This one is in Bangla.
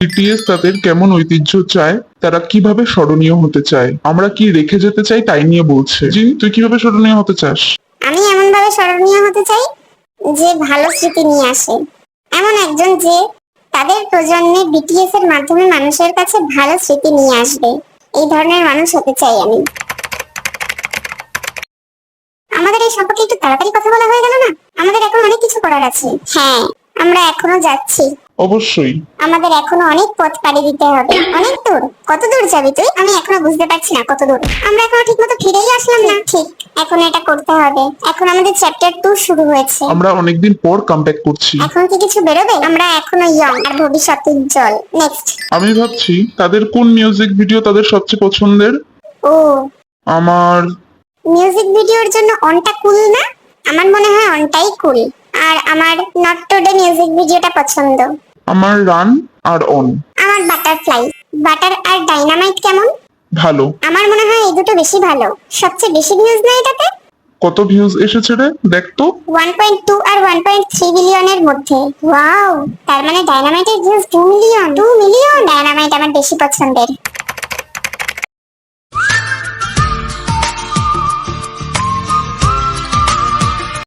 বিটিএস তাদের কেমন ঐতিহ্য চায়, তারা কিভাবে স্মরণীয় হতে চায়, আমরা কি রেখে যেতে চাই তাই নিয়ে বলছে। জি, তুই কিভাবে স্মরণীয় হতে চাস? আমি এমন ভাবে স্মরণীয় হতে চাই যে ভালো স্মৃতি নিয়ে আসে, এমন একজন যে তাদের প্রজন্মে বিটিএস এর মাধ্যমে মানুষের কাছে ভালো স্মৃতি নিয়ে আসবে। এই ধরনের মানুষ হতে চাই আমি। আমাদের এই সম্পর্কে একটু তাড়াতাড়ি কথা বলা হয়ে গেল না? আমাদের এখন অনেক কিছু করার আছে। হ্যাঁ, আমরা এখনো যাচ্ছি। অবশ্যই। আমাদের এখনো অনেক পথ পাড়ি দিতে হবে। অনেক দূর? কত দূর যাবি তুই? আমি এখনো বুঝতে পারছি না কত দূর। আমরা এখনো ঠিকমতো ফিরেই আসলাম না। ঠিক, এখন এটা করতে হবে। এখন আমাদের চ্যাপ্টার 2 শুরু হয়েছে। আমরা অনেকদিন পর কামব্যাক করছি। এখন কি কিছু বেরোবে? আমরা এখনো ইয়ং আর ভবিষ্যৎ উজ্জ্বল। নেক্সট। আমি ভাবছি তাদের কোন মিউজিক ভিডিও তাদের সবচেয়ে পছন্দের। ও, আমার মিউজিক ভিডিওর জন্য অনটা কুল না? আমার মনে হয় অনটাই কুল। আর আমার নট টুডে মিউজিক ভিডিওটা পছন্দ। আমার রান আর অন। আমার বাটারফ্লাই। বাটার আর ডাইনামাইট কেমন? ভালো। আমার মনে হয় এই দুটো বেশি ভালো। সবচেয়ে বেশি ভিউজ না এটাতে? কত ভিউজ এসেছে রে, দেখ তো। 1.2 আর 1.3 বিলিয়নের মধ্যে। ওয়াও, তার মানে ডাইনামাইটের ভিউজ 2 মিলিয়ন। 2 মিলিয়ন। ডাইনামাইট আমার বেশি পছন্দের।